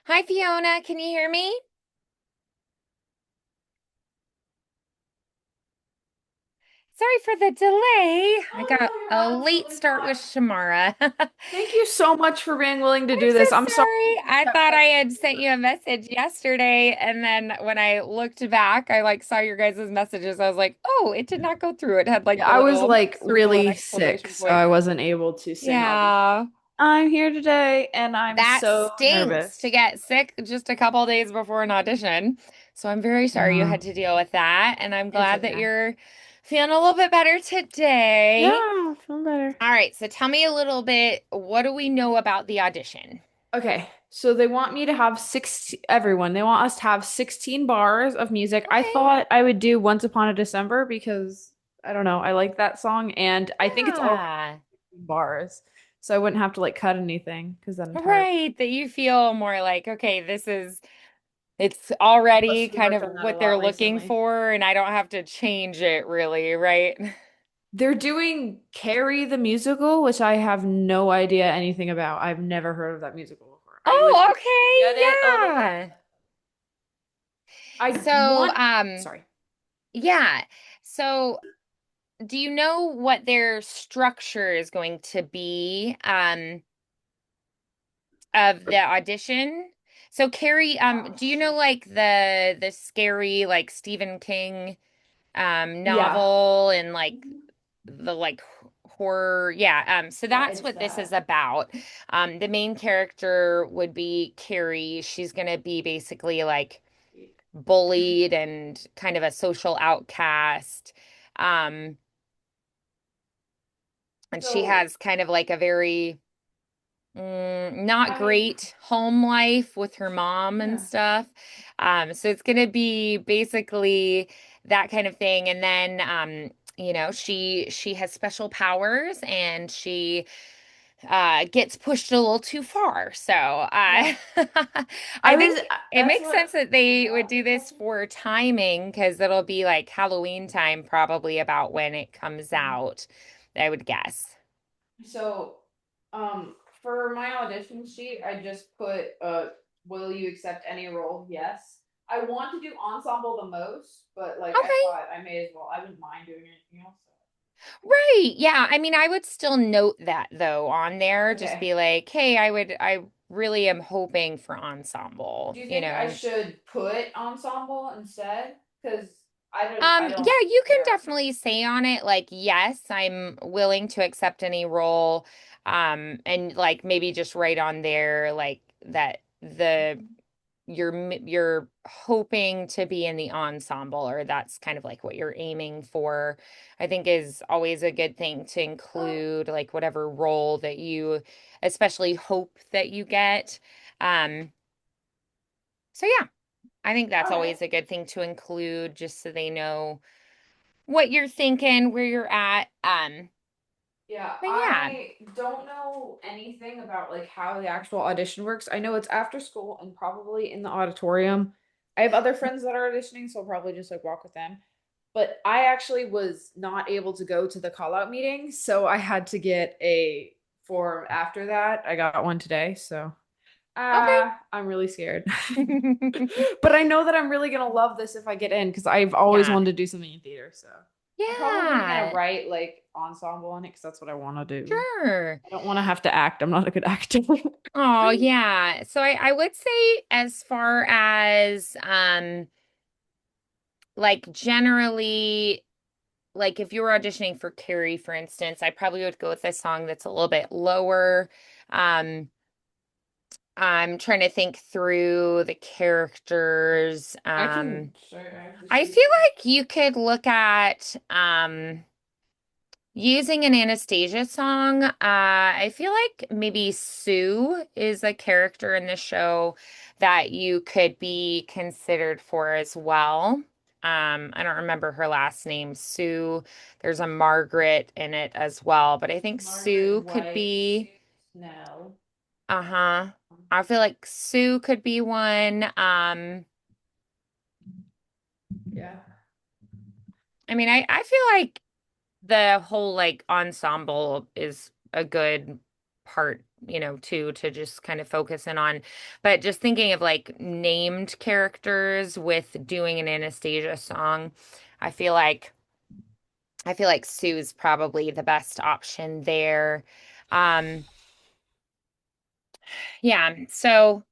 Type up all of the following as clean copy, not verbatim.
Hi, Fiona. Can you hear me? Sorry for the delay. I Oh got no, a you're late absolutely start with fine. Shamara. I'm Thank you so much for being willing to do so this. I'm sorry sorry. you I kept thought I messaging had me sent for you a message yesterday, and then when I looked back, I saw your guys' messages. I was like, oh, it did not go through. It had like Yeah, the I was little like circle and really sick, exclamation so point. I wasn't able to sing Audition. Yeah, I'm here today and I'm that so stinks to nervous. get sick just a couple days before an audition. So I'm very sorry you Yeah, had to deal with that, and I'm it's glad that okay. you're feeling a little bit better today. Yeah, feeling better. All right, so tell me a little bit, what do we know about the audition? Okay, so they want me to have everyone, they want us to have 16 bars of music. I Okay. thought I would do Once Upon a December because I don't know, I like that song and I think it's already Yeah. bars. So I wouldn't have to like cut anything because that entire Right, that you feel more like, okay, it's plus already we kind worked of on that a what they're lot looking recently. for, and I don't have to change it really, right? They're doing Carrie the musical, which I have no idea anything about. I've never heard of that musical before. I would Oh, get it a little okay, bit. yeah. I So, want, sorry. yeah. So, do you know what their structure is going to be, of the audition? So, Carrie, Oh, do you know shoot. like the scary like Stephen King Yeah. novel and like the like horror, yeah, so Yeah, that's it's what this is that. about. The main character would be Carrie. She's going to be basically like bullied and kind of a social outcast, um and she So has kind of like a very not I mean, great home life with her mom and yeah. stuff. So it's gonna be basically that kind of thing. And then she has special powers and she gets pushed a little too far. So Yeah. I I I think was, it that's makes what sense that a they would lot of do people this told me. for timing because it'll be like Halloween time, probably about when it comes Mhm. out, I would guess. So, for my audition sheet, I just put, will you accept any role? Yes. I want to do ensemble the most, but like I Okay. thought I may as well. I wouldn't mind doing anything else. Right. Yeah. I mean, I would still note that though on there, just Okay. be like, hey, I really am hoping for Do ensemble, you think I and should put ensemble instead? Because I yeah, don't you can care. definitely say on it, like, yes, I'm willing to accept any role. And like maybe just write on there like that you're hoping to be in the ensemble, or that's kind of like what you're aiming for. I think is always a good thing to Oh, include, like whatever role that you especially hope that you get. Um, so yeah, I think that's all right. always a good thing to include just so they know what you're thinking, where you're at. Yeah, But yeah. I don't know anything about like how the actual audition works. I know it's after school and probably in the auditorium. I have other friends that are auditioning, so I'll probably just like walk with them. But I actually was not able to go to the call out meeting, so I had to get a form after that. I got one today, so I'm really scared. Okay. But I know that I'm really gonna love this if I get in because I've always Yeah. wanted to do something in theater, so I'm probably gonna Yeah. write like ensemble on it because that's what I want to do. Sure. I don't want to have to act. I'm not a good actor. Oh, yeah. So I would say as far as like generally, like if you were auditioning for Carrie, for instance, I probably would go with a song that's a little bit lower. Um I'm trying to think through the characters. I can show you. I have the I sheet feel here. like you could look at using an Anastasia song. I feel like maybe Sue is a character in the show that you could be considered for as well. I don't remember her last name, Sue. There's a Margaret in it as well, but I think Margaret Sue could White, be, Sue Snell. uh-huh. I feel like Sue could be one. Yeah. I mean, I feel like the whole like ensemble is a good part two to just kind of focus in on. But just thinking of like named characters with doing an Anastasia song, I feel like I feel like Sue's probably the best option there. Um, yeah, so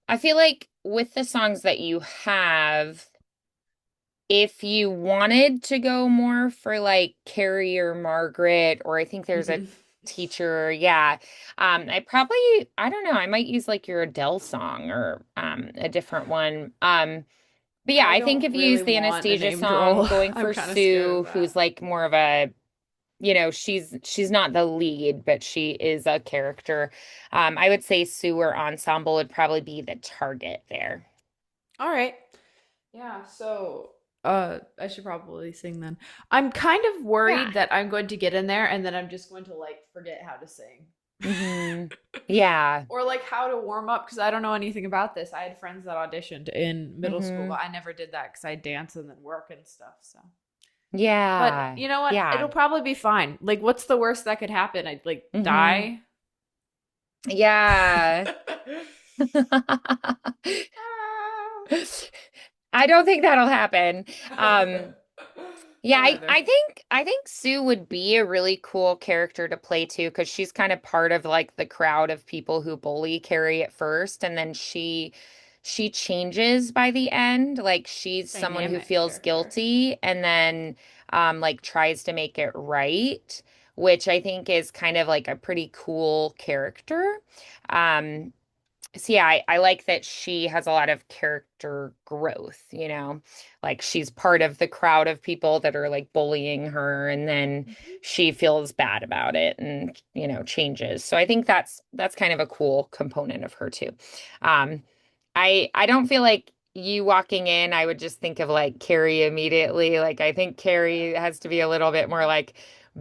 I feel like with the songs that you have, if you wanted to go more for like Carrie or Margaret, or I think there's a Hmm. teacher, yeah. I don't know, I might use like your Adele song or a different one. But yeah, I I think don't if you use really the want a Anastasia named song, role. going I'm for kind of scared of Sue, who's that. like more of a, she's not the lead, but she is a character. I would say Sue or ensemble would probably be the target there. All right. Yeah, so I should probably sing then. I'm kind of Yeah. worried that I'm going to get in there and then I'm just going to like forget how to sing. Yeah. Or like how to warm up because I don't know anything about this. I had friends that auditioned in middle school, hmm but I never did that because I dance and then work and stuff. So, but Yeah. you know what? Yeah. It'll probably be fine. Like, what's the worst that could happen? I'd like hmm die. Yeah. I don't think that'll happen. Um, I Yeah, don't either. I think Sue would be a really cool character to play too, because she's kind of part of like the crowd of people who bully Carrie at first, and then she changes by the end. Like she's someone who Dynamic feels character. guilty and then like tries to make it right, which I think is kind of like a pretty cool character. Um, so yeah, I like that she has a lot of character growth, like she's part of the crowd of people that are like bullying her, and then Mhm. she feels bad about it and, changes. So I think that's kind of a cool component of her too. Um, I don't feel like you walking in, I would just think of like Carrie immediately. Like I think Carrie has to be a little bit more like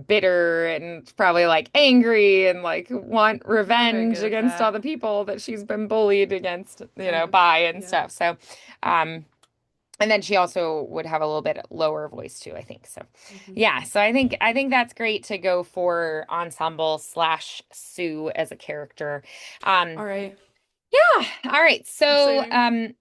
bitter and probably like angry and like want I'm very revenge good at against all that. the people that she's been bullied against, Kind of. by and Yeah. stuff. So, um, and then she also would have a little bit lower voice too, I think. So, Hmm. yeah. So I think that's great to go for ensemble slash Sue as a character. All Um, right. yeah. All right. So, Exciting.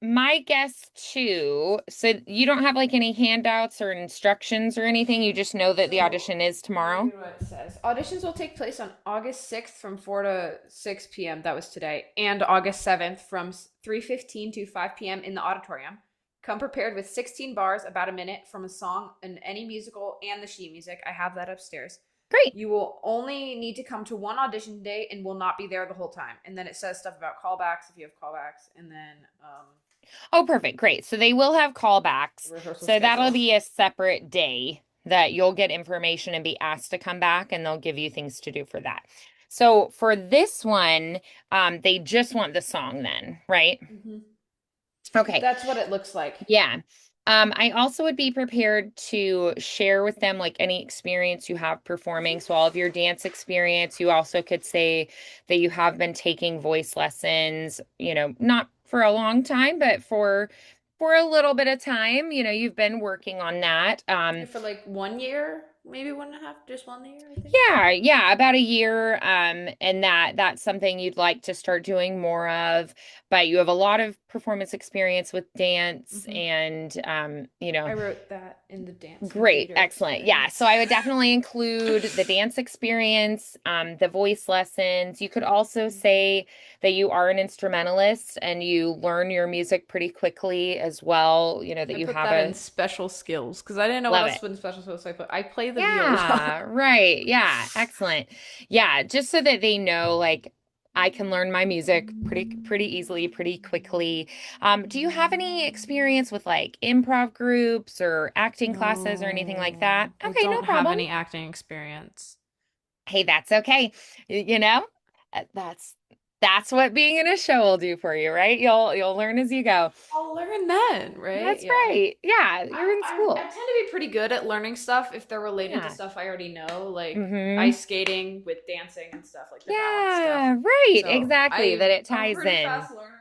my guess too. So you don't have like any handouts or instructions or anything. You just know that the So audition is let me tomorrow. read what it says. Auditions will take place on August 6th from 4 to 6 p.m. That was today. And August 7th from 3:15 to 5 p.m. in the auditorium. Come prepared with 16 bars, about a minute, from a song and any musical and the sheet music. I have that upstairs. Great. You will only need to come to one audition day and will not be there the whole time. And then it says stuff about callbacks if you have callbacks, and then Oh, perfect. Great. So they will have the callbacks. rehearsal So that'll schedule. be a separate day that you'll get information and be asked to come back, and they'll give you things to do for that. So for this one, they just want the song then, right? Mm-hmm. Okay. That's what it looks like. Yeah. I also would be prepared to share with them like any experience you have performing. So all of your dance experience, you also could say that you have been taking voice lessons, not for a long time, but for a little bit of time, you've been working on that. Yeah, for like 1 year, maybe 1.5, just 1 year, I think. Yeah, yeah, about a year. And that's something you'd like to start doing more of, but you have a lot of performance experience with dance Hmm. and I wrote that in the dance and great, theater excellent. Yeah, so experience. I would definitely include the dance experience, the voice lessons. You could also say that you are an instrumentalist and you learn your music pretty quickly as well, that I you put have that in a special skills because I didn't know what love else it. to put in special skills. So I play the viola. Yeah, right. Yeah, excellent. Yeah, just so that they know like I can learn my music pretty easily, pretty quickly. Do you have any experience with like improv groups or acting classes or anything like that? No, I Okay, no don't have problem. any acting experience. Hey, that's okay. You know, that's what being in a show will do for you, right? You'll learn as you go. I'll learn then, right? That's Yeah. right. Yeah, you're in I school. tend to be pretty good at learning stuff if they're related to Yeah. stuff I already know, like Mm-hmm. ice skating with dancing and stuff, like the balance stuff. Yeah, right. So Exactly. That it I'm a ties pretty in. fast learner.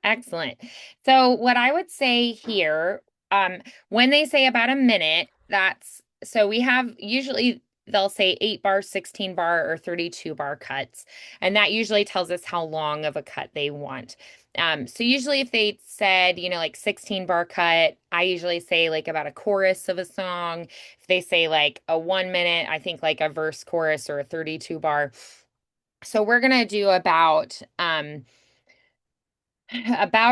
Excellent. So what I would say here, when they say about a minute, that's so we have usually they'll say 8 bar, 16 bar, or 32 bar cuts. And that usually tells us how long of a cut they want. So usually if they said, like 16 bar cut, I usually say like about a chorus of a song. If they say like a 1 minute, I think like a verse chorus or a 32 bar. So we're gonna do about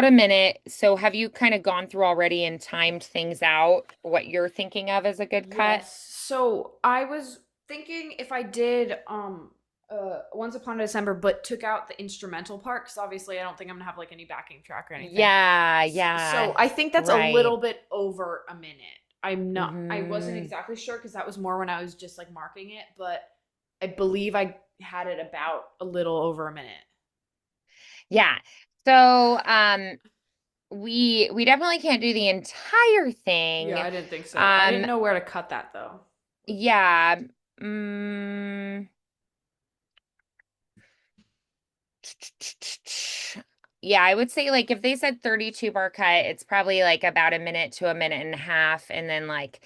a minute. So have you kind of gone through already and timed things out, what you're thinking of as a good cut? Yes. So I was thinking if I did Once Upon a December, but took out the instrumental part, because obviously I don't think I'm gonna have like any backing track or anything. Yeah, So yeah, I think that's a right. little bit over a minute. I wasn't Hmm. exactly sure because that was more when I was just like marking it, but I believe I had it about a little over a minute. Yeah. So, we definitely can't do the entire Yeah, thing. I didn't think so. I didn't Um, know where to cut that though. With the yeah. Mm, yeah, I would say like if they said 32 bar cut, it's probably like about a minute to a minute and a half. And then like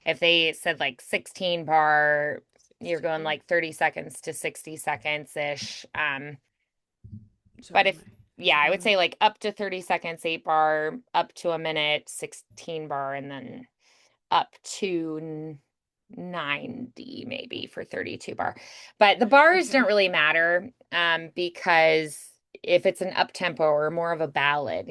if they said like 16 bar, you're going 16. like 30 seconds to 60 seconds ish. But Sorry, if, my yeah, I would phone. say like up to 30 seconds, 8 bar, up to a minute, 16 bar, and then up to 90 maybe for 32 bar. But the bars don't Okay. really matter because if it's an up tempo or more of a ballad.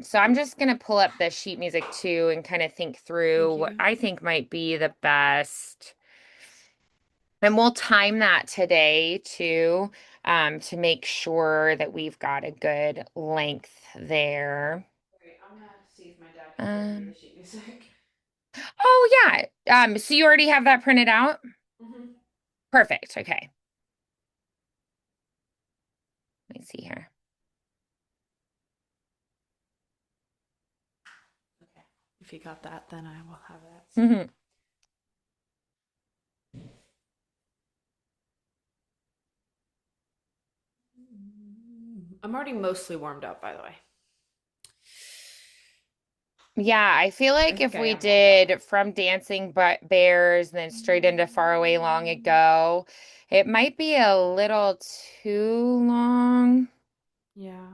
So I'm just gonna pull up the sheet music too and kind of think through Thank what you. I think might be the best. And we'll time that today too, to make sure that we've got a good length there. Wait, I'm gonna see if my dad can bring me the Um, sheet music. oh yeah. So you already have that printed out? Mm-hmm. Perfect. Okay. Let me see here. Okay. If you got that, then I will have that soon. Mhm. I'm already mostly warmed up, by the way. Yeah, I feel I like think if I we am warmed up. did From Dancing but Bears and then straight into Far Away Long Ago, it might be a little too long. Yeah.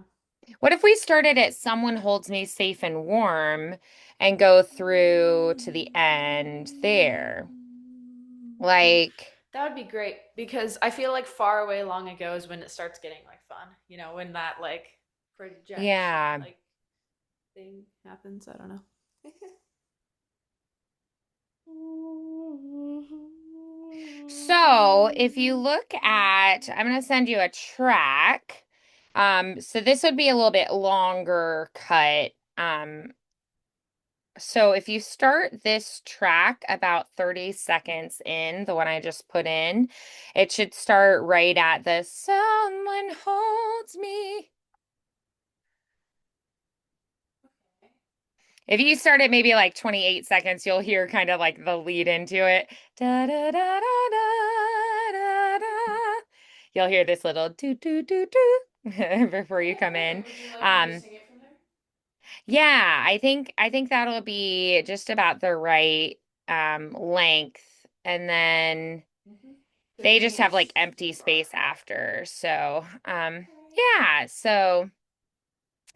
What if we started at Someone Holds Me Safe and Warm and go through to the end there? Like, That would be great because I feel like far away long ago is when it starts getting like fun. When that like projection yeah. like thing happens. I don't know. So if you look at, I'm going to send you a track. So this would be a little bit longer cut. So if you start this track about 30 seconds in, the one I just put in, it should start right at the someone holds me. If you start at maybe like 28 seconds, you'll hear kind of like the lead into it. Da da da da da da da. You'll hear this little do do do do before you Okay, come in. perfect. Would you like me to Um, sing it from there? yeah, I think that'll be just about the right length. And then Mm-hmm. Because they we just need a have like 16 empty bar. space after. So, Okay. yeah, so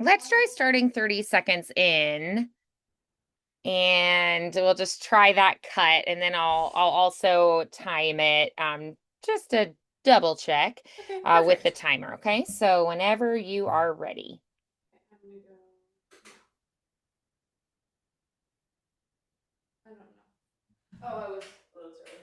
let's try starting 30 seconds in. And we'll just try that cut and then I'll also time it just to double check Okay, with the perfect. timer, okay? So whenever you are ready. I'm gonna go. I don't know. Oh, I was a little early.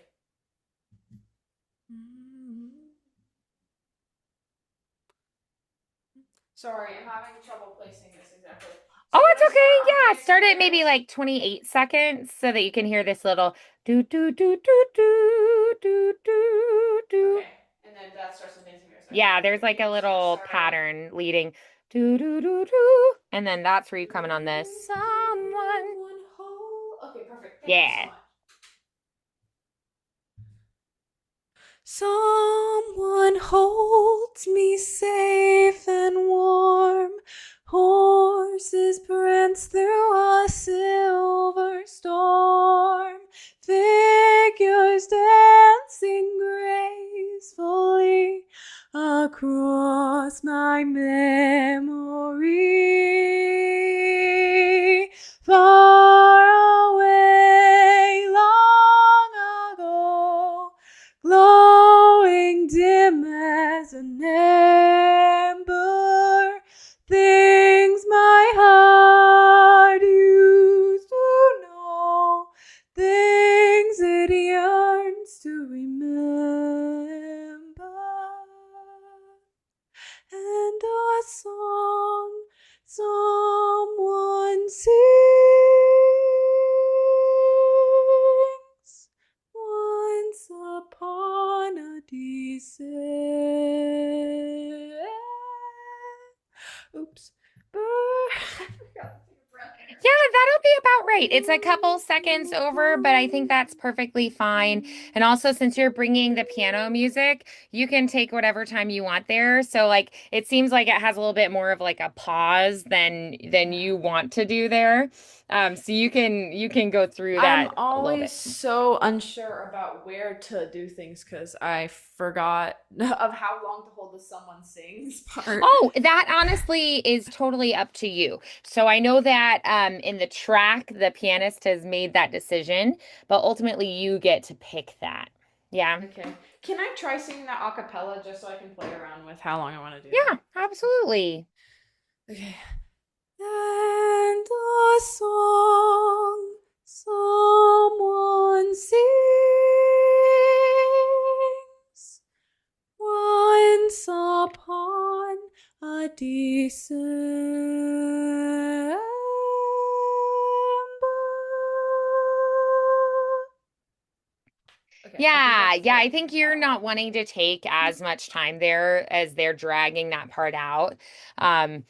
Sorry, I'm having trouble placing this exactly. So Oh, can it's I start okay. on Yeah, start Dancing at maybe Bears? like 28 seconds so that you can hear this little do do do do do do do do. Okay, and then that starts on Dancing Bears. Okay, Yeah, there's perfect. like Yeah, a just gonna little start over. pattern leading do do do do, and then that's where you come in on this someone. Someone hold. Okay, perfect. Thank you so Yeah. much. Someone holds me safe and warm. Horses prance through a silver storm. Figures dance across my memory, far away, long ago, glowing dim as an ember, things my heart used to know, things it yearns to remember, and a song someone sings once upon a descent. Oops. Yeah, that'll be about right. It's a couple seconds over, but I think that's perfectly fine. And also, since you're bringing the piano music, you can take whatever time you want there. So, like, it seems like it has a little bit more of like a pause than you want to do there. So you can go through I'm that a little always bit. so unsure about where to do things because I forgot of how long to hold the someone sings part. Oh, that honestly is totally up to you. So I know that in the track, the pianist has made that decision, but ultimately you get to pick that. Yeah. Okay. Can I try singing that a cappella just so I can play around with how long I want to do Yeah, that? absolutely. Okay. And a song someone sings once upon a December. Okay, I think Yeah, that's yeah, I good. think you're not wanting to take as much time there as they're dragging that part out. Um,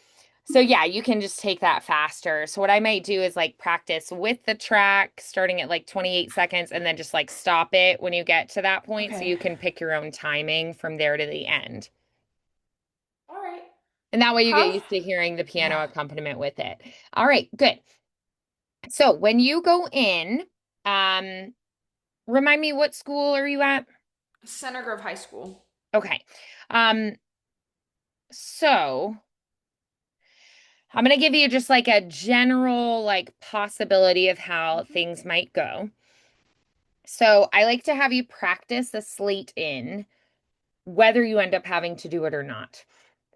so yeah, you can just take that faster. So what I might do is like practice with the track starting at like 28 seconds and then just like stop it when you get to that point so Okay. you can pick your own timing from there to the end. All right. And that way you get How? used to hearing the piano Yeah. accompaniment with it. All right, good. So when you go in, um, remind me what school are you at? Center Grove High School. Okay. Um, so I'm going to give you just like a general like possibility of how Mhm. things might go. So I like to have you practice the slate in whether you end up having to do it or not.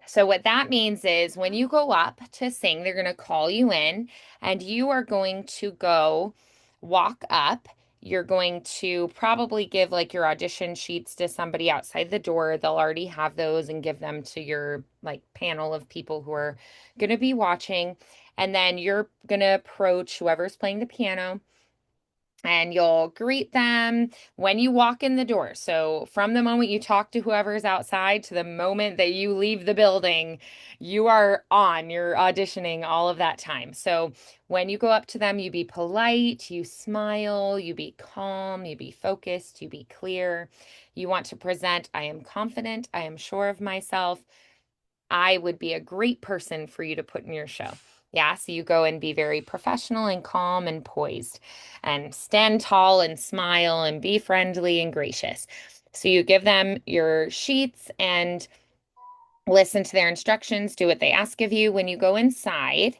So, what that means is when you go up to sing, they're going to call you in and you are going to go walk up. You're going to probably give like your audition sheets to somebody outside the door. They'll already have those and give them to your like panel of people who are going to be watching. And then you're going to approach whoever's playing the piano and you'll greet them when you walk in the door. So, from the moment you talk to whoever's outside to the moment that you leave the building, you are on, you're auditioning all of that time. So, when you go up to them, you be polite, you smile, you be calm, you be focused, you be clear. You want to present, I am confident, I am sure of myself. I would be a great person for you to put in your show. Yeah, so you go and be very professional and calm and poised and stand tall and smile and be friendly and gracious. So you give them your sheets and listen to their instructions, do what they ask of you. When you go inside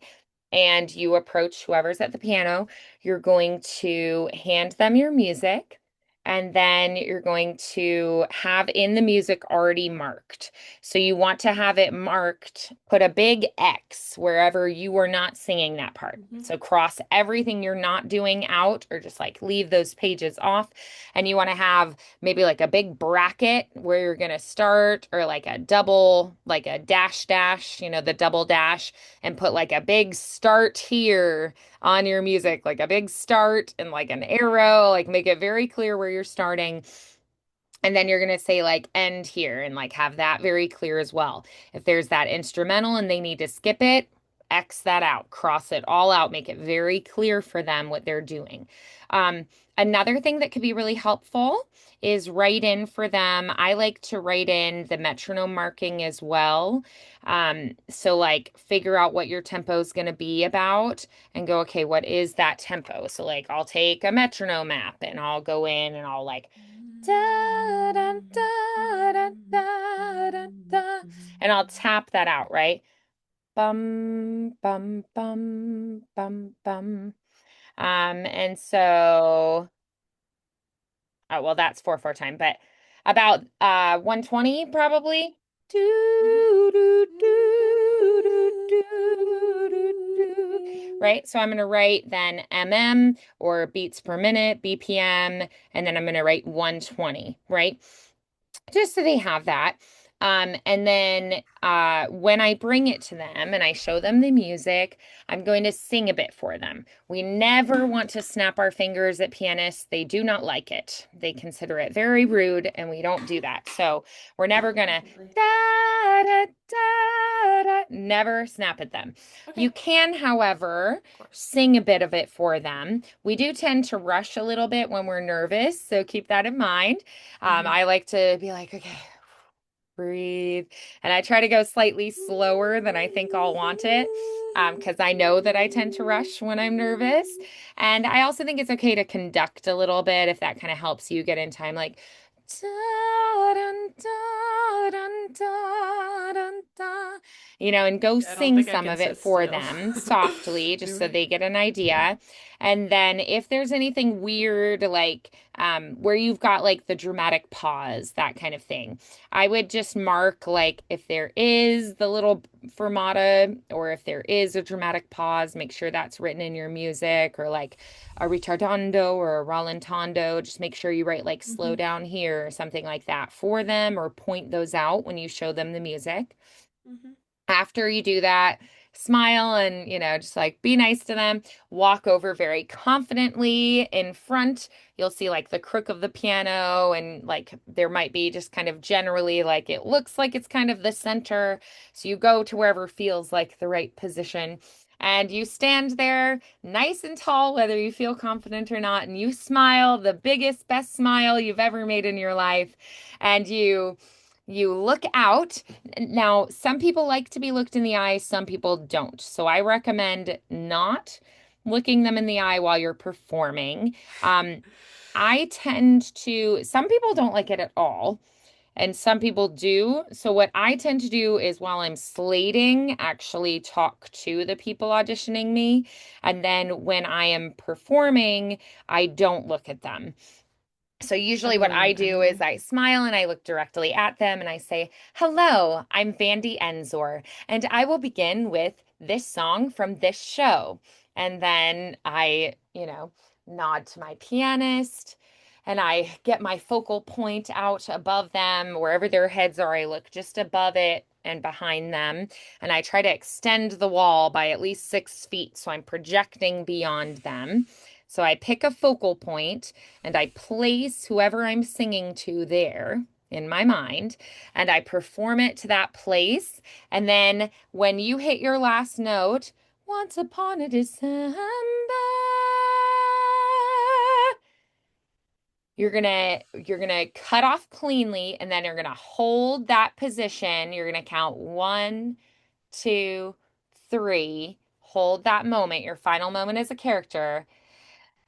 and you approach whoever's at the piano, you're going to hand them your music. And then you're going to have in the music already marked. So you want to have it marked, put a big X wherever you are not singing that part. Mhm. So cross everything you're not doing out or just like leave those pages off. And you want to have maybe like a big bracket where you're going to start or like a double, like a dash dash, the double dash and put like a big start here on your music, like a big start and like an arrow, like make it very clear where you're starting. And then you're going to say like end here and like have that very clear as well. If there's that instrumental and they need to skip it, X that out, cross it all out, make it very clear for them what they're doing. Um, Another thing that could be really helpful is write in for them. I like to write in the metronome marking as well. So like figure out what your tempo is going to be about and go, okay, what is that tempo? So like I'll take a metronome map and I'll go in and I'll like da, da, da, da, da, da, and I'll tap that out, right? Bum, bum, bum, bum, bum. And so, oh, well, that's 4/4 time, but about 120 probably. Do, do, do, do, do, do, do. Right? So I'm going to write then or beats per minute, BPM, and then I'm going to write 120, right? Just so they have that. And then when I bring it to them and I show them the music, I'm going to sing a bit for them. We never want to snap our fingers at pianists. They do not like it. They consider it very rude, and we don't do that. So we're never gonna Definitely. da da da da. Never snap at them. You Okay. can, however, Of course. sing a bit of it for them. We do tend to rush a little bit when we're nervous, so keep that in mind. Mm-hmm. I like to be like, okay, breathe. And I try to go slightly slower than I think I'll want it, because I know that I tend to rush when I'm nervous. And I also think it's okay to conduct a little bit if that kind of helps you get in time, like da, dun, da, dun, da, dun, da. And go Yeah, I don't sing think I some can of it sit for still. them softly, just so Anyway. they get an idea. And then if there's anything weird, like where you've got like the dramatic pause, that kind of thing, I would just mark like if there is the little fermata or if there is a dramatic pause, make sure that's written in your music, or like a ritardando or a rallentando. Just make sure you write like slow Mm-hmm. down here or something like that for them, or point those out when you show them the music. Mm-hmm. After you do that, smile and, just like be nice to them. Walk over very confidently in front. You'll see like the crook of the piano, and like there might be just kind of generally like it looks like it's kind of the center. So you go to wherever feels like the right position. And you stand there nice and tall, whether you feel confident or not, and you smile the biggest, best smile you've ever made in your life. And you look out. Now, some people like to be looked in the eye, some people don't. So I recommend not looking them in the eye while you're performing. Um, some people don't like it at all, and some people do. So what I tend to do is while I'm slating, actually talk to the people auditioning me. And then when I am performing, I don't look at them. So I usually what believe I in do is anyone. I smile and I look directly at them and I say, "Hello, I'm Vandy Enzor, and I will begin with this song from this show." And then I, nod to my pianist and I get my focal point out above them. Wherever their heads are, I look just above it and behind them. And I try to extend the wall by at least 6 feet. So I'm projecting beyond them. So I pick a focal point and I place whoever I'm singing to there in my mind, and I perform it to that place. And then when you hit your last note, once upon a December, you're gonna cut off cleanly, and then you're gonna hold that position. You're gonna count 1, 2, 3. Hold that moment, your final moment as a character.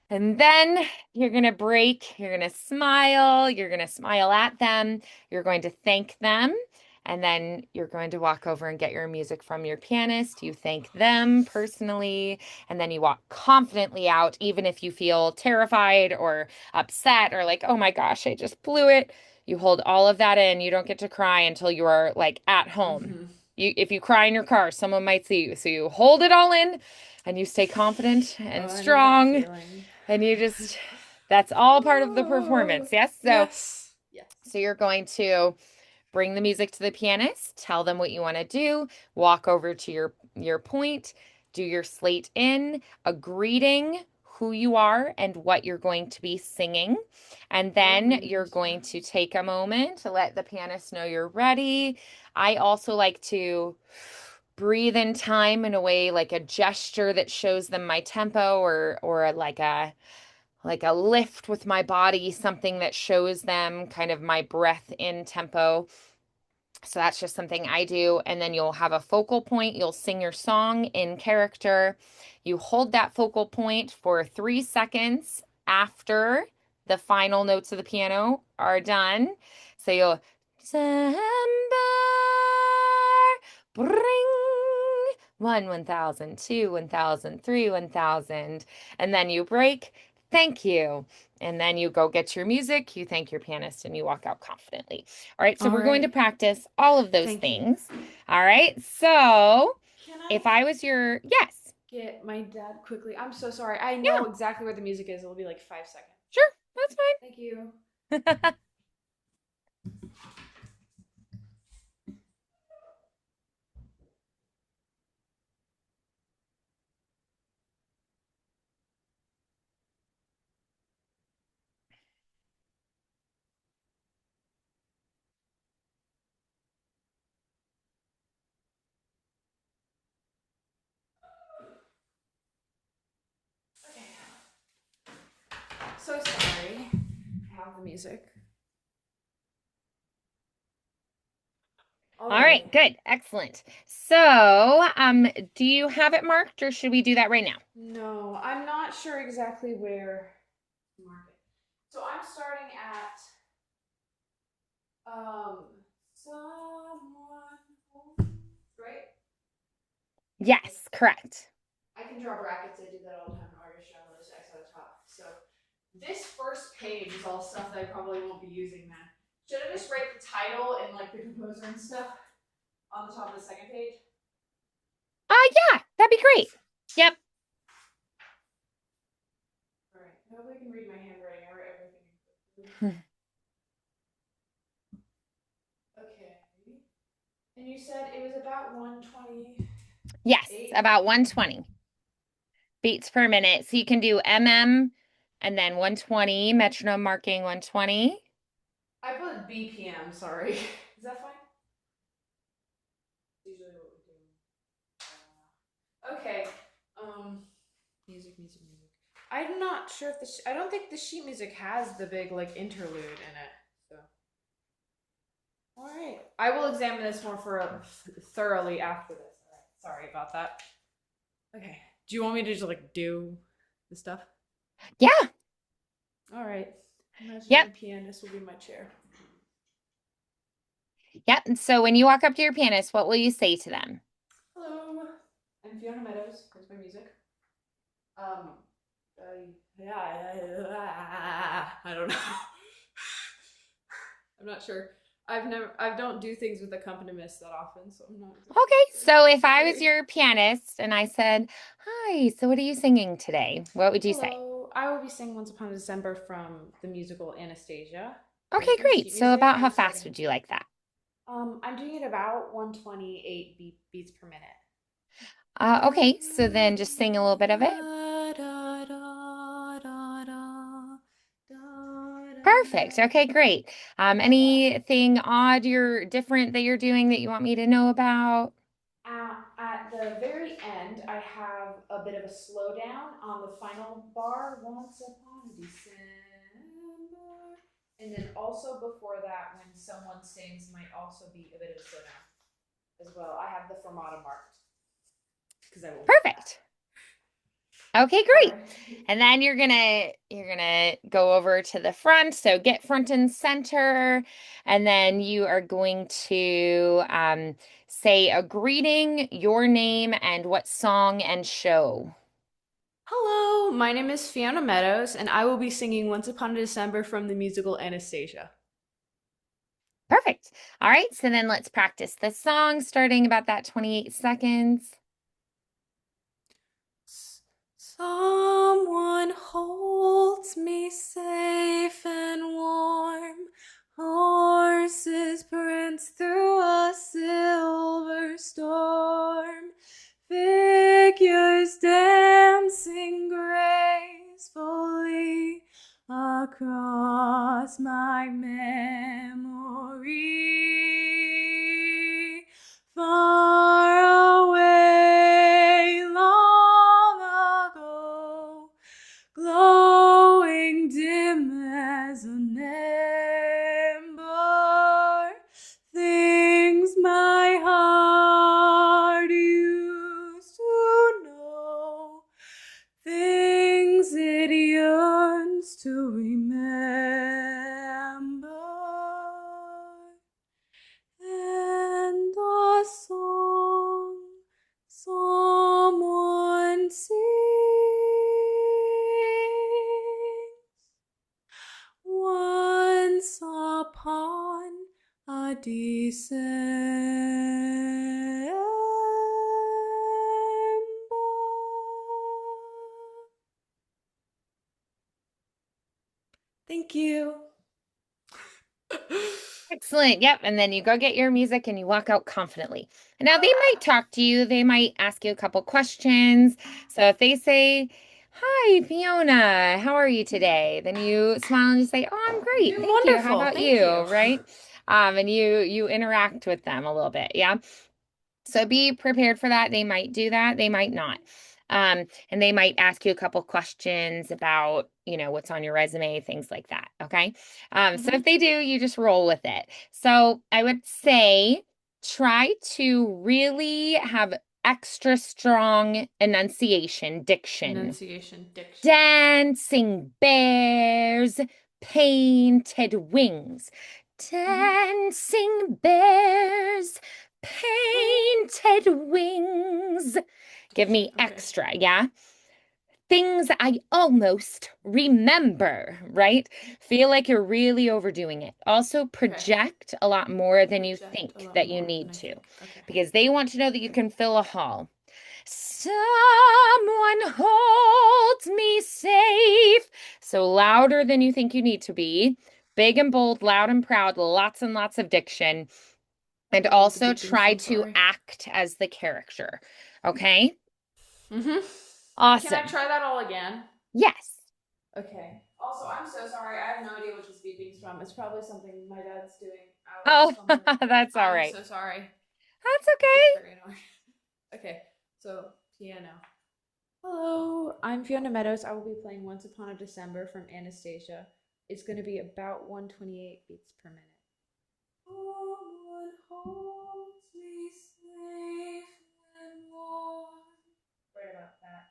And then you're going to smile at them, you're going to thank them, and then you're going to walk over and get your music from your pianist. You thank them personally, and then you walk confidently out, even if you feel terrified or upset or like, oh my gosh, I just blew it. You hold all of that in. You don't get to cry until you are like at home. Mm-hmm. If you cry in your car, someone might see you. So you hold it all in and you stay confident Oh, and I know that strong, feeling. and that's all part of the Oh, performance. Yes. So, yes. Yes. so you're going to bring the music to the pianist, tell them what you want to do, walk over to your point, do your slate in, a greeting, who you are and what you're going to be singing. And Love then you're greetings. going to take a moment to let the pianist know you're ready. I also like to breathe in time in a way like a gesture that shows them my tempo, or like a lift with my body, something that shows them kind of my breath in tempo. So that's just something I do. And then you'll have a focal point. You'll sing your song in character. You hold that focal point for 3 seconds after the final notes of the piano are done. So you'll December, bring, one, 1,000, two, 1,000, three, 1,000. And then you break, thank you. And then you go get your music, you thank your pianist, and you walk out confidently. All right, so All we're going to right. practice all of those Thank you. things. All right, so Can I if I was yes, get my dad quickly? I'm so sorry. I know yeah, exactly where the music is. It'll be like 5 seconds. sure, that's Thank you. fine. Okay. So sorry. I have the music. All right, Alrighty. good, excellent. So, do you have it marked, or should we do that right now? No, I'm not sure exactly where to mark it. So I'm starting at someone, right? Yes, correct. I can draw brackets. I do that all the time in Audition. I'll just X out the top. So this first page is all stuff that I probably won't be using then. Should I just write the title and like the composer and stuff on the top of the second page? Yeah, that'd be great. Yep. All right. I hope I can read my handwriting. I write everything. Okay. And you said it was about 128. Yes, about 120 beats per minute. So you can do mm and then 120, metronome marking 120. I put BPM, sorry. Is that fine? Usually what we do. Okay. Um, music. I'm not sure if I don't think the sheet music has the big like interlude in it. So, all right. I will examine this more for thoroughly after this. All right. Sorry about that. Okay. Do you want me to just like do the stuff? Yeah. All right. Imagine Yep. my pianist will be my chair. Yep. And so when you walk up to your pianist, what will you say to them? Hello, I'm Fiona Meadows. Here's my music. Um, yeah, I don't know. I'm not sure. I don't do things with accompanimists that often, so I'm not exactly Okay. sure. So if I was Sorry. your pianist and I said, "Hi, so what are you singing today?" What would you say? Hello, I will be singing Once Upon a December from the musical Anastasia. Okay, Here's my great. sheet So music. about how I'm fast starting. would you like that? I'm doing it about 128 beats per minute. Okay. So then just sing a little bit of it. Perfect. Okay, great. Anything odd you're different that you're doing that you want me to know about? At the very end, I have a bit of a slowdown on the final bar, Once Upon a December. And then also before that, when someone sings, might also be a bit of a slowdown as well. I have the fermata marked because I will need that. Perfect. Okay, All great. right. And then you're gonna go over to the front. So get front and center, and then you are going to say a greeting, your name, and what song and show. Hello, my name is Fiona Meadows, and I will be singing Once Upon a December from the musical Anastasia. Perfect. All right, so then let's practice the song starting about that 28 seconds. Someone holds me safe and warm. Horses prance through a silver storm. Figures dancing gracefully across my memory. Far away, long ago, glowing dim as an ember, things my heart used to know, things it yearns to remember. December. Thank you. Excellent. Yep. And then you go get your music and you walk out confidently. And now they might talk to you. They might ask you a couple questions. So if they say, "Hi, Fiona, how are you today?" Then you smile and you say, "Oh, I'm great. Doing Thank you. How wonderful. about Thank you?" you. Right? And you interact with them a little bit. Yeah. So be prepared for that. They might do that, they might not. And they might ask you a couple questions about, what's on your resume, things like that. Okay. So if Hmm. they do, you just roll with it. So I would say try to really have extra strong enunciation, diction. Enunciation, diction. Okay. Dancing bears, painted wings. Hmm. Dancing bears, painted wings. Give Diction. me Okay. extra, yeah? Things I almost remember, right? Feel like you're really overdoing it. Also, Okay. project a lot more than you Project a think lot that you more than need I to, think. Okay. because they want to know that you can fill a hall. Someone holds me safe. So louder than you think you need to be. Big and bold, loud and proud, lots and lots of diction. And Lots of also dictions. try I'm to sorry. act as the character. Okay? Mm-hmm. Can I Awesome. try that all again? Yes. Okay. Also, I'm so sorry. I have no idea what this beeping's from. It's probably something my dad's doing out Oh, somewhere. that's all I'm right. so sorry. That's It gets okay. very annoying. Okay, so piano. Hello, I'm Fiona Meadows. I will be playing Once Upon a December from Anastasia. It's going to be about 128 beats per minute. Someone holds me safe and warm. Right about that.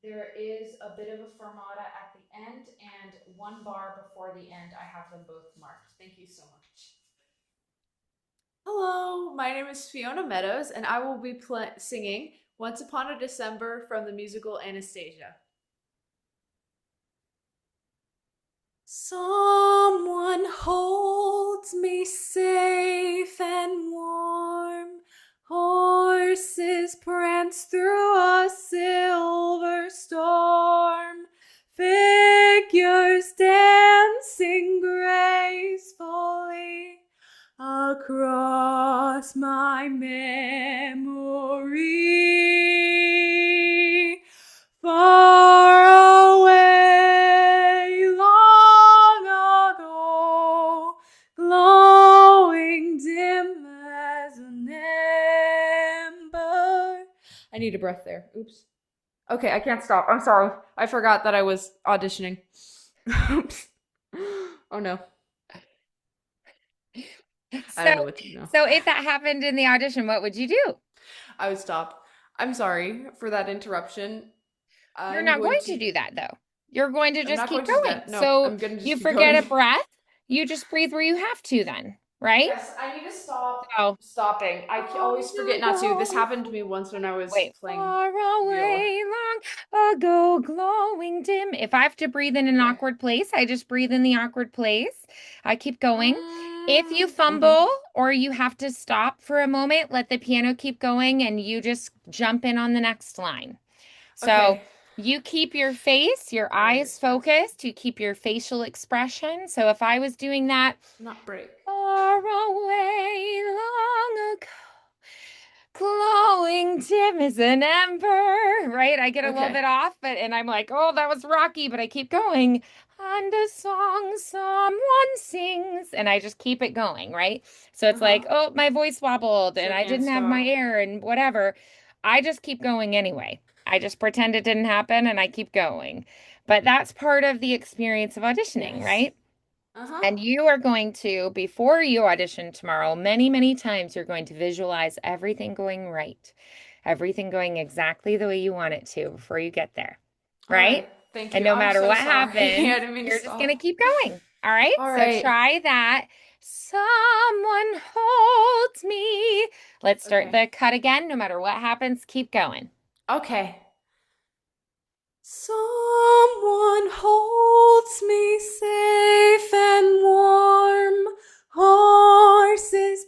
There is a bit of a fermata at the end and one bar before the end. I have them both marked. Thank you so much. Hello, my name is Fiona Meadows, and I will be singing Once Upon a December from the musical Anastasia. Someone holds me safe and warm. Horses prance through a silver storm. Figures dancing gracefully across my memory. Far away, long ago, glowing dim as an ember. I need a breath there. Oops. Okay, I can't stop. I'm sorry. I forgot that I was auditioning. Oops. Oh no. I So, don't know what to do now. so if that happened in the audition, what would you do? I would stop. I'm sorry for that interruption. You're I'm not going going to to. do that though. You're going to I'm just not keep going to do going. that. No, So I'm gonna just you keep forget going. a breath, you just breathe where you have to then, right? Yes, I need to stop So, stopping. I always forget not to. This happened to me once when I was wait, playing far viola. away, long ago, glowing dim. If I have to breathe in an Okay. awkward place, I just breathe in the awkward place. I keep going. If you Mm-hmm. fumble or you have to stop for a moment, let the piano keep going and you just jump in on the next line. So Okay. you keep your face, your All right, eyes yes. focused, you keep your facial expression. So if I was doing that, Not break. far away, long ago, glowing dim as an ember, right? I get a little Okay. bit off, and I'm like, oh, that was rocky, but I keep going. And a song someone sings, and I just keep it going, right? So it's Uh-huh. like, oh, my voice wobbled So and I I can't didn't have my stop. air and whatever. I just keep going anyway. I just pretend it didn't happen and I keep going. But that's part of the experience of auditioning, Yes. right? Uh-huh. And you are going to, before you audition tomorrow, many, many times you're going to visualize everything going right, everything going exactly the way you want it to before you get there, All right? right. Thank And you. no I'm matter so what sorry. I happens, didn't mean to you're just going to stop. keep going. All right. All So right. try that. Someone holds me. Let's start Okay. the cut again. No matter what happens, keep going. Okay. Someone holds me safe and warm. Horses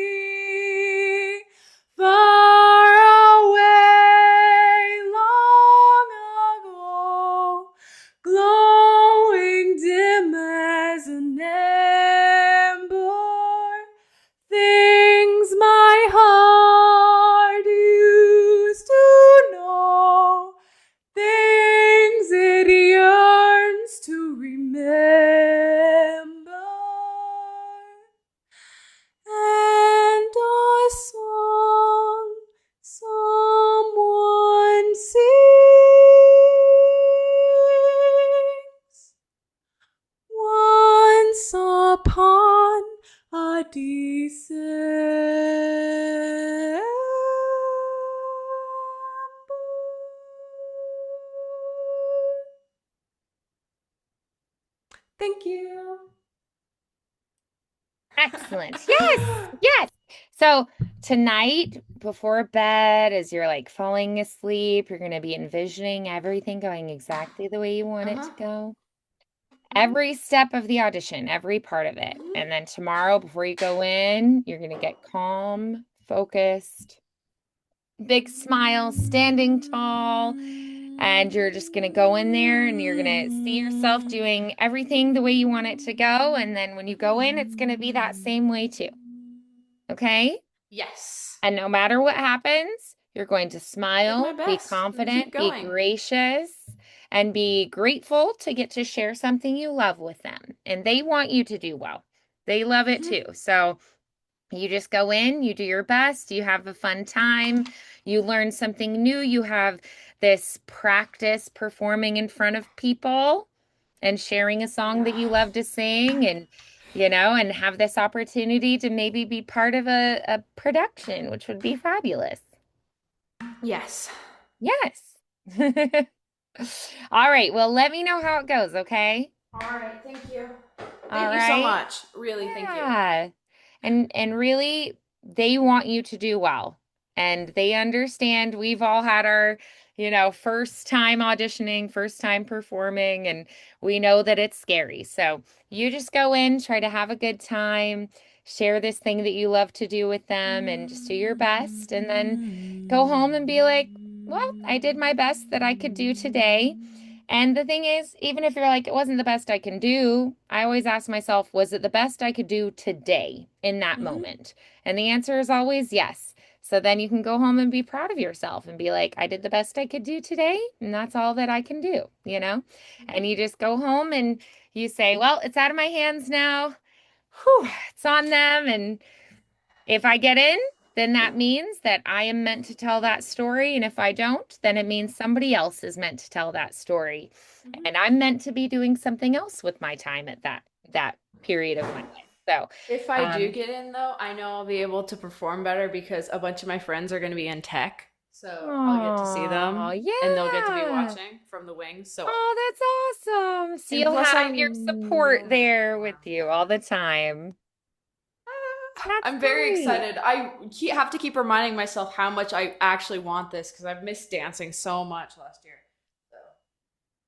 memory far away long ago, glowing dim as an ember, things my heart used to know, things it yearns to remember, and a song someone sings once upon a December. Thank you. Excellent. Yes. Yes. So tonight before bed, as you're like falling asleep, you're going to be envisioning everything going exactly the way you want it Uh-huh. to go. Mm-hmm. Every step of the audition, every part of it. Mm-hmm. And then tomorrow, before you go in, you're going to get calm, focused, big smile, standing tall. And you're just going to go in there and you're going to see yourself doing everything the way you want it to go. And then when you go in, it's going to be that same way too. Okay? Yes. And no matter what happens, you're going to Do my smile, be best and keep confident, be going. gracious, and be grateful to get to share something you love with them. And they want you to do well. They love it Mm-hmm. too. So you just go in, you do your best, you have a fun time, you learn something new, you have this practice performing in front of people and sharing a song that Yeah. you love to sing and have this opportunity to maybe be part of a production, which would be fabulous. Yes. Yes. All right. Well, let me know how it goes, okay? All right. Thank you. All Thank you so right. much. Really, thank you. Yeah. And really they want you to do well. And they understand we've all had our, first time auditioning, first time performing, and we know that it's scary. So you just go in, try to have a good time, share this thing that you love to do with them, and just do your best. And then go home and be like, well, I did my best that I could do today. And the thing is, even if you're like, it wasn't the best I can do, I always ask myself, was it the best I could do today in that Mm-hmm. moment? And the answer is always yes. So then you can go home and be proud of yourself and be like, I did the best I could do today, and that's all that I can do? Mm-hmm. And you just go home and you say, well, it's out of my hands now. Whew, it's on them. And if I get in, then that means that I am meant to tell that story. And if I don't, then it means somebody else is meant to tell that story. Mm-hmm. And I'm meant to be doing something else with my time at that period of my life. So, If I do um, get in, though, I know I'll be able to perform better because a bunch of my friends are going to be in tech. So I'll get to see oh, them and they'll get to be yeah. watching from the wings. So, Oh, that's awesome. So and you'll plus, I have your support know there with you all the time. That's I'm very great. excited. Have to keep reminding myself how much I actually want this because I've missed dancing so much last year. So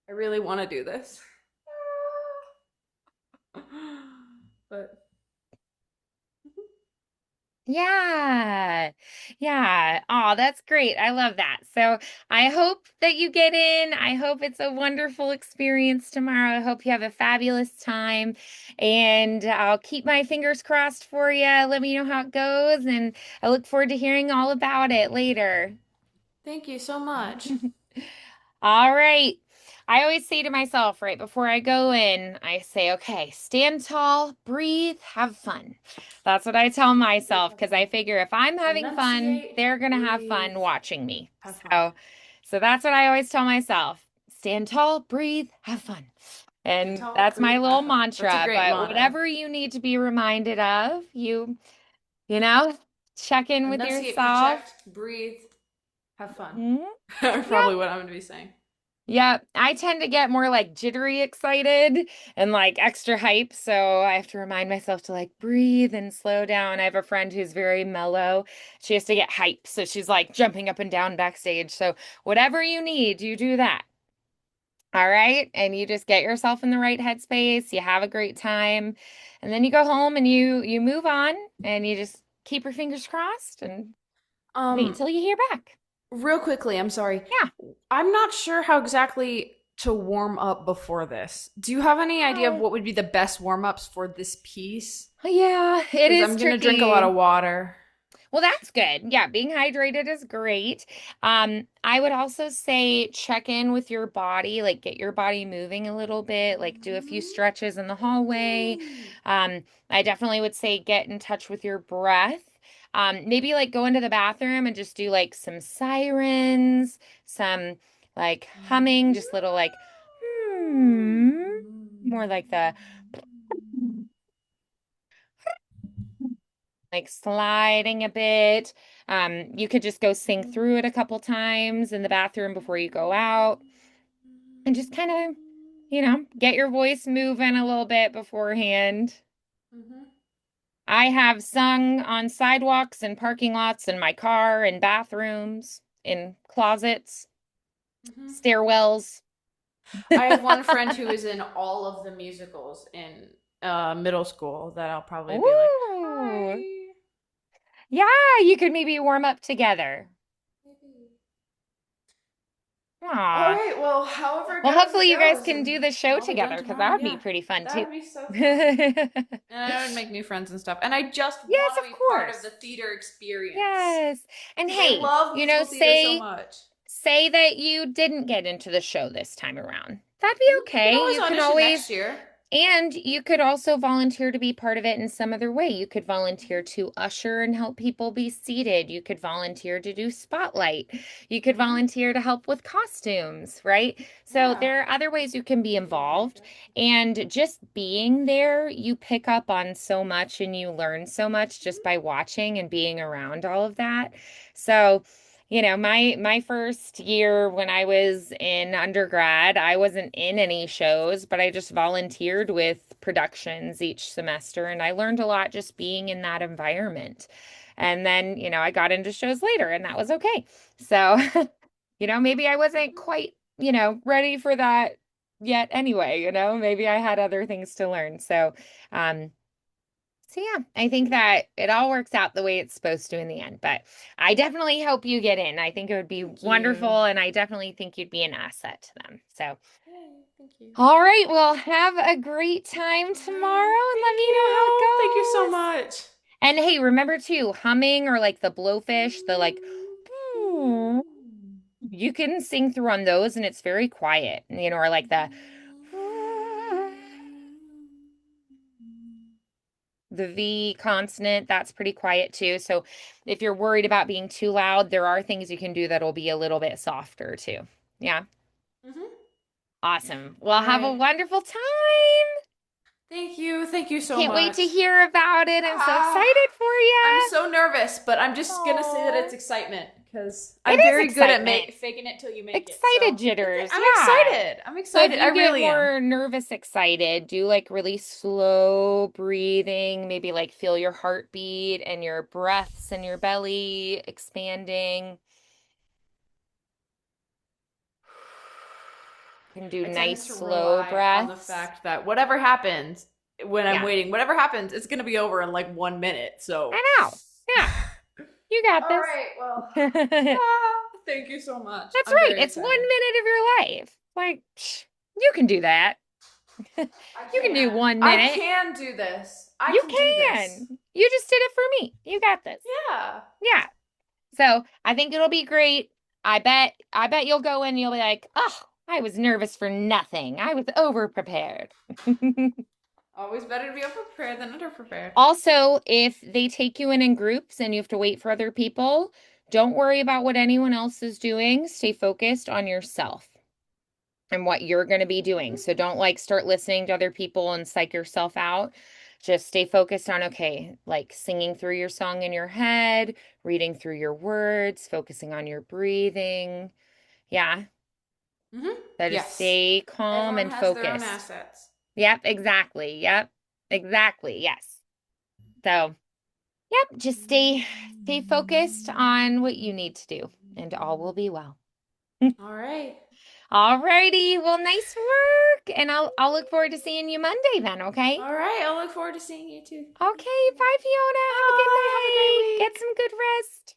I really want to do this. But Yeah. Yeah. Oh, that's great. I love that. So I hope that you get in. I hope it's a wonderful experience tomorrow. I hope you have a fabulous time. And I'll keep my fingers crossed for you. Let me know how it goes. And I look forward to hearing all about it later. thank you so much. All right. I always say to myself right before I go in, I say, okay, stand tall, breathe, have fun. That's what I tell Breathe, myself have because I fun. figure if I'm having fun, Enunciate, they're going to have breathe, fun watching me. have fun. So that's what I always tell myself. Stand tall, breathe, have fun. Stand And tall, that's my breathe, little have fun. That's a mantra. great But motto. whatever you need to be reminded of, you know, check in with Enunciate, yourself. project, breathe, have fun. Mhm. Probably what I'm going to be saying. Yeah, I tend to get more like jittery excited and like extra hype. So I have to remind myself to like breathe and slow down. I have a friend who's very mellow. She has to get hype. So she's like jumping up and down backstage. So whatever you need, you do that. All right. And you just get yourself in the right headspace, you have a great time, and then you go home and you move on and you just keep your fingers crossed and wait Um, till you hear back. Real quickly, I'm sorry. Yeah. I'm not sure how exactly to warm up before this. Do you have any idea of Oh, what would be the best warm ups for this piece? yeah, it Because is I'm gonna drink a lot tricky. of water. Well, that's good. Yeah, being hydrated is great. I would also say check in with your body, like get your body moving a little bit, like do a few stretches in the hallway. I definitely would say get in touch with your breath. Maybe like go into the bathroom and just do like some sirens, some like humming, just little like hmm, more like the like sliding a bit. You could just go sing through it a couple times in the bathroom before you go out and just kind of, get your voice moving a little bit beforehand. Mhm. I have sung on sidewalks and parking lots in my car, in bathrooms, in closets, Mhm. stairwells. I have one friend who is in all of the musicals in middle school that I'll probably be like, Ooh. hi. Yeah, you could maybe warm up together. Maybe. All Aw. right, well, however it Well, goes, it hopefully you guys goes, can and do the show I'll be done together because that tomorrow. would be Yeah, pretty fun that too. would be so fun. Yes, And I would make new friends and stuff. And I just want to of be part of the course. theater experience Yes. And because I hey, love musical theater so much. say that you didn't get into the show this time around. That'd be Mhm. We can okay. always You can audition always next year. and you could also volunteer to be part of it in some other way. You could volunteer Mhm. to usher and help people be seated. You could volunteer to do spotlight. You could Mhm. volunteer to help with costumes, right? So Yeah. there are other ways you can be involved. And just being there, you pick up on so much and you learn so much just by watching and being around all of that. So, my first year when I was in undergrad, I wasn't in any shows, but I just volunteered with productions each semester and I learned a lot just being in that environment. And then, I got into shows later and that was okay. So, maybe I wasn't quite, ready for that yet anyway, maybe I had other things to learn. Um, so yeah, I think that it all works out the way it's supposed to in the end. But I definitely hope you get in. I think it would be Thank you. wonderful, and I definitely think you'd be an asset to them. So, Yay, thank you. all right, well, have a great time All right. tomorrow and let Thank me know how it you. Thank you so goes. much. And hey, remember too, humming or like the blowfish, the like, you can sing through on those and it's very quiet, or like the V consonant, that's pretty quiet too. So if you're worried about being too loud, there are things you can do that'll be a little bit softer too. Yeah. Mhm. Awesome. Well, All have a right. wonderful time. Thank you. Thank you so Can't wait to much. hear about it. I'm so Ah, excited for I'm you. so nervous, but I'm just gonna say that it's Oh, excitement because it I'm is very good at excitement. faking it till you make it. Excited So jitters. I'm Yeah. excited. I'm So if excited. I you get really am. more nervous excited, do like really slow breathing, maybe like feel your heartbeat and your breaths in your belly expanding. You can do I tend nice to slow rely on the breaths. fact that whatever happens when I'm Yeah, waiting, whatever happens, it's gonna be over in like 1 minute. So, I know. Yeah, you got all this. right. Well, That's thank you so much. I'm right. very It's one excited. minute of your life. Like, you can do that. I You can do can. 1 minute. can do this. I You can do this. can. You just did it for me. You got this. Yeah. Yeah. So I think it'll be great. I bet you'll go in and you'll be like, oh, I was nervous for nothing. I was over prepared. Always better to be prepared than underprepared. Also, if they take you in groups and you have to wait for other people, don't worry about what anyone else is doing. Stay focused on yourself and what you're going to be doing. Mhm. So don't like start listening to other people and psych yourself out. Just stay focused on, okay, like singing through your song in your head, reading through your words, focusing on your breathing. Yeah. Mhm. So just Yes. stay calm Everyone and has their own focused. assets. Yep, exactly. Yep. Exactly. Yes. So, yep, just stay focused on what you need to do and all will be well. All right. Alrighty. Well, nice work. And I'll look forward to seeing you Monday then, okay? All right, I'll look forward to seeing you too. Okay, bye Fiona. Have a good Bye. Have a great night. Get week. some good rest.